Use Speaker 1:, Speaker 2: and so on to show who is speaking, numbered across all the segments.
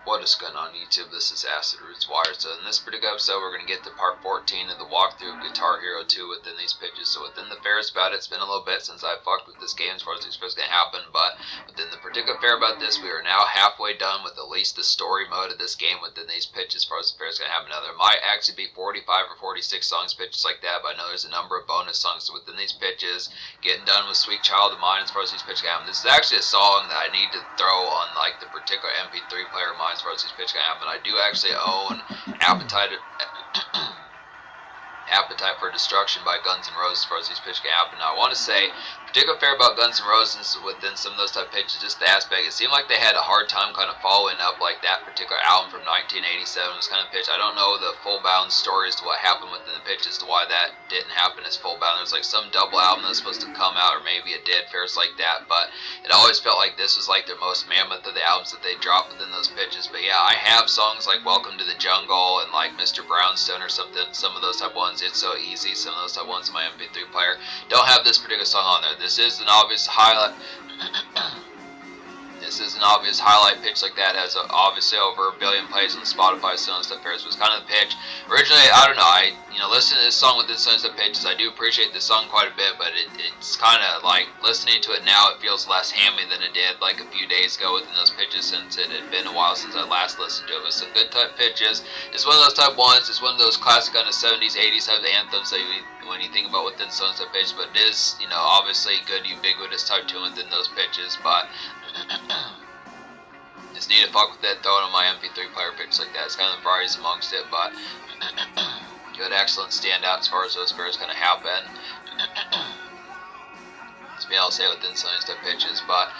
Speaker 1: What is going on YouTube? This is Acid Roots Wire. So in this particular episode, we're going to get to part 14 of the walkthrough of Guitar Hero 2 within these pitches. So within the fair about it, it's been a little bit since I fucked with this game as far as it's supposed to happen, but within the particular fair about this, we are now halfway done with at least the story mode of this game within these pitches as far as the fair is going to happen. Now there might actually be 45 or 46 songs pitches like that, but I know there's a number of bonus songs within these pitches. Getting done with Sweet Child of Mine as far as these pitches happen. This is actually a song that I need to throw on like the particular MP3 player of mine as far as these pitches can happen. I do actually own Appetite for Destruction by Guns N' Roses as far as these pitches can happen. Now I want to say particular fair about Guns N' Roses within some of those type of pitches, just the aspect, it seemed like they had a hard time kind of following up like that particular album from 1987 was kind of pitch. I don't know the full bound story as to what happened within the pitch as to why that didn't happen as full bound. There was like some double album that was supposed to come out, or maybe it did, fairs like that, but it always felt like this was like their most mammoth of the albums that they dropped within those pitches. But yeah, I have songs like Welcome to the Jungle and like Mr. Brownstone or something, some of those type ones, It's So Easy, some of those type ones in my MP3 player. Don't have this particular song on there. This is an obvious highlight. This is an obvious highlight pitch like that. Has obviously over 1 billion plays on the Spotify. Some stuff pairs was kind of the pitch. Originally, I don't know. I listened to this song within some stuff pitches. I do appreciate this song quite a bit, but it's kind of like listening to it now. It feels less hammy than it did like a few days ago within those pitches, since it had been a while since I last listened to it. With some good type pitches. It's one of those type ones. It's one of those classic kind of 70s, 80s type of anthems that when you think about within some type pitches. But it is, obviously good ubiquitous type tune within those pitches, but. Just need to fuck with that, throw it on my MP3 player pitch like that. It's kind of the varieties amongst it, but good, excellent standout as far as those pairs kind of happen. It's being able to say within some of these type pitches, but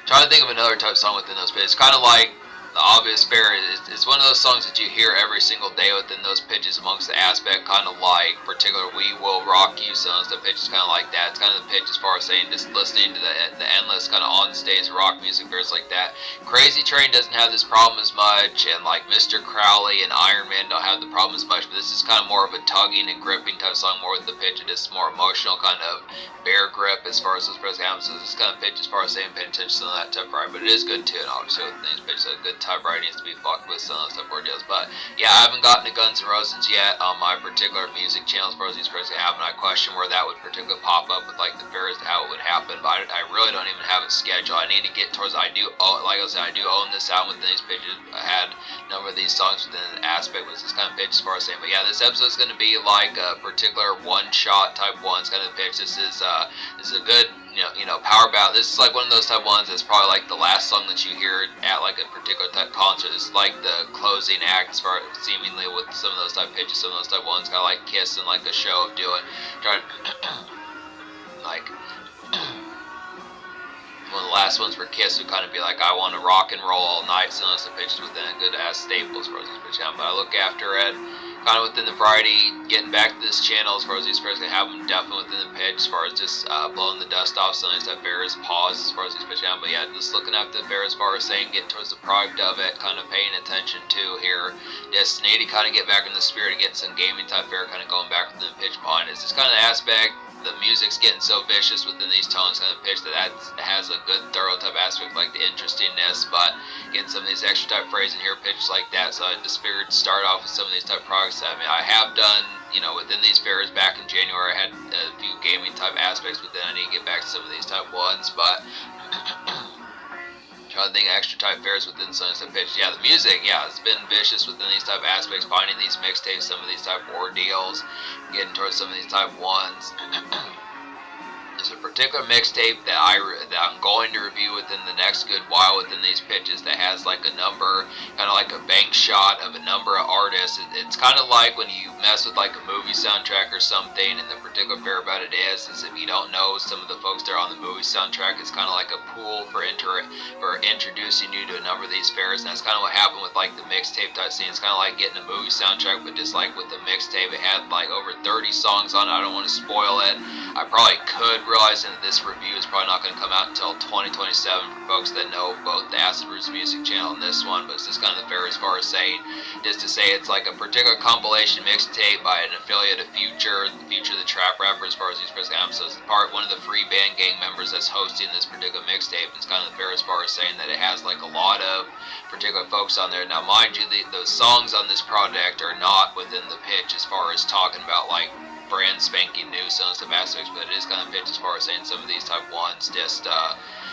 Speaker 1: trying to think of another type song within those pitches. Kind of like the obvious pair. It's one of those songs that you hear every single day within those pitches amongst the aspect, kind of like particular We Will Rock You songs. The pitch is kind of like that. It's kind of the pitch as far as saying just listening to the endless kind of on stage rock music pairs like that. Crazy Train doesn't have this problem as much, and like Mr. Crowley and Iron Man don't have the problem as much, but this is kind of more of a tugging and gripping type song, more with the pitch. It is more emotional kind of bear grip as far as those pairs happen. So this kind of pitch as far as saying paying attention to that type of right, but it is good too, and obviously with these pitches, a good type right needs to be fucked with some of those type of deals. But yeah, I haven't gotten to Guns N' Roses yet on my particular music channel as far as these pairs happen. I question where that would particularly pop up with like the fairs, how it would happen, but I really don't even have it scheduled. I need to get towards. I do own, like I said, I do own this album within these pitches. I had a number of these songs within an aspect with this kind of pitch as far as saying. But yeah, this episode is going to be like a particular one shot type ones kind of pitch. This is a good power ballad. This is like one of those type ones that's probably like the last song that you hear at like a particular type concert. It's like the closing act as far seemingly with some of those type pitches, some of those type ones, kind of like Kiss and like a show of doing, trying like one of the last ones for Kiss would kind of be like, I want to rock and roll all night. Some of those pitches within a good ass staples for these pitches. But I look after it. Kind of within the variety, getting back to this channel as far as these pairs can have them definitely within the pitch, as far as just blowing the dust off some of these type bears, pause as far as these pitch have. But yeah, just looking after the bear as far as saying getting towards the product of it, kind of paying attention to here. Just need to kind of get back in the spirit of getting some gaming type bear, kind of going back within the pitch behind. It's just kind of the aspect. The music's getting so vicious within these tones, kind of pitch that has a good thorough type aspect, like the interestingness, but getting some of these extra type phrasing here, pitches like that. So I just figured to start off with some of these type products. I mean, I have done, within these fairs back in January, I had a few gaming type aspects, but then I need to get back to some of these type ones, but trying to think of extra type fairs within some of these pitches. Yeah, the music, yeah, it's been vicious within these type aspects, finding these mixtapes, some of these type ordeals, getting towards some of these type ones. There's a particular mixtape that I'm going to review within the next good while within these pitches that has like a number, kind of like a bank shot of a number of artists. It's kind of like when you mess with like a movie soundtrack or something, and the particular fair about it is if you don't know some of the folks that are on the movie soundtrack, it's kind of like a pool for introducing you to a number of these fairs, and that's kind of what happened with like the mixtape type scene. It's kind of like getting a movie soundtrack, but just like with the mixtape, it had like over 30 songs on it. I don't want to spoil it. I probably could realize realizing that this review is probably not going to come out until 2027 for folks that know both the Acid Roots music channel and this one, but it's just kind of fair as far as saying, just to say it's like a particular compilation mixtape by an affiliate of Future the Trap Rapper, as far as these first albums. So it's one of the free band gang members that's hosting this particular mixtape. It's kind of fair as far as saying that it has like a lot of particular folks on there. Now, mind you, those songs on this project are not within the pitch as far as talking about like brand spanking new songs of aspects, but it is kind of pitch as far as saying some of these type ones just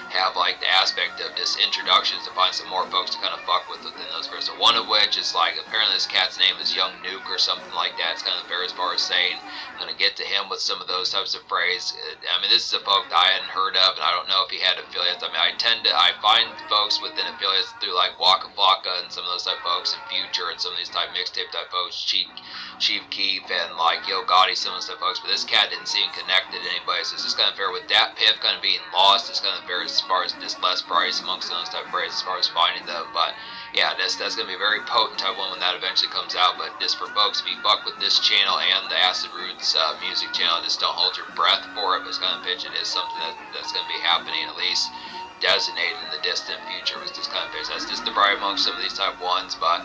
Speaker 1: have like the aspect of just introductions to find some more folks to kind of fuck with within those verses. One of which is like apparently this cat's name is Young Nuke or something like that. It's kind of fair as far as saying I'm going to get to him with some of those types of phrase. I mean, this is a folk that I hadn't heard of, and I don't know if he had affiliates. I mean, I find folks within affiliates through like Waka Flocka and some of those type folks and Future and some of these type mixtape type folks, Chief Keef and like Yo Gotti, some of those type folks, but this cat didn't seem connected to anybody, so it's just kind of fair with that Piff kind of being lost. It's kind of fair as far as just less price amongst those type of phrases as far as finding them, but yeah, that's going to be a very potent type one when that eventually comes out. But just for folks, if you fuck with this channel and the Acid Roots music channel, just don't hold your breath for it. But it's kind of pitch it is something that's going to be happening at least designated in the distant future. Was just kind of pitch. That's just the variety amongst some of these type ones, but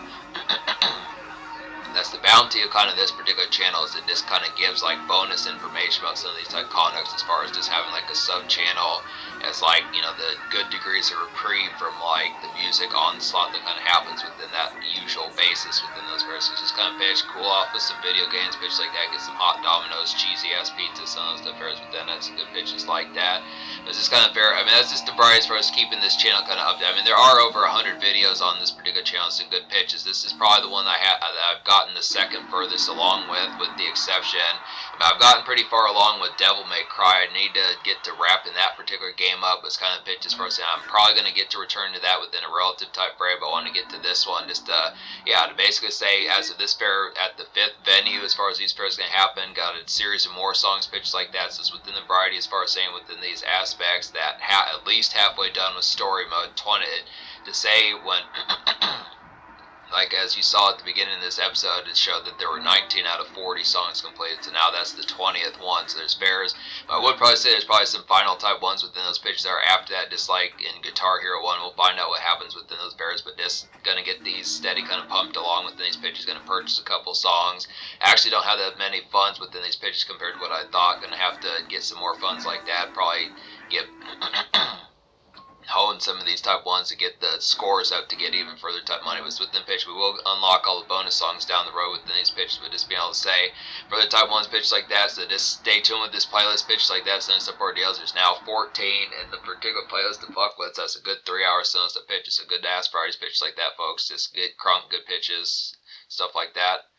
Speaker 1: that's the bounty of kind of this particular channel, is it just kind of gives like bonus information about some of these type conducts as far as just having like a sub channel as like, you know, the good degrees of reprieve from like the music onslaught that kind of happens within that usual basis within those verses. Just kind of pitch, cool off with some video games, pitch like that, get some hot Domino's, cheesy ass pizza, some of those stuff pairs within that, some good pitches like that. It's just kind of fair. I mean, that's just the variety as far as keeping this channel kind of updated. I mean, there are over 100 videos on this particular channel, some good pitches. This is probably the one that I've gotten the second furthest along with the exception. I mean, I've gotten pretty far along with Devil May Cry. I need to get to wrapping that particular game up. It's kind of pitch as far as saying I'm probably going to get to return to that within a relative type frame, but I want to get to this one just to basically say as of this fair at the 5th venue, as far as these fairs going to happen, got a series of more songs pitched like that. So it's within the variety as far as saying within these aspects that at least halfway done with story mode 20 to say when like as you saw at the beginning of this episode, it showed that there were 19 out of 40 songs completed, so now that's the 20th one, so there's fairs. But I would probably say there's probably some final type ones within those pitches there after that, just like in Guitar Hero 1, we'll find out what happens within those fairs, but just going to get these steady kind of pumped along within these pitches, going to purchase a couple songs. I actually don't have that many funds within these pitches compared to what I thought, going to have to get some more funds like that, probably get hone some of these type ones to get the scores out to get even further type money. Was within pitch, we will unlock all the bonus songs down the road within these pitches, but just being able to say for the type ones pitches like that, so just stay tuned with this playlist pitches like that, send stuff for deals. There's now 14 in the particular playlist to fuck with. So that's a good 3 hours sending stuff pitches, a good ass Fridays pitches like that, folks. Just get crunk, good pitches, stuff like that.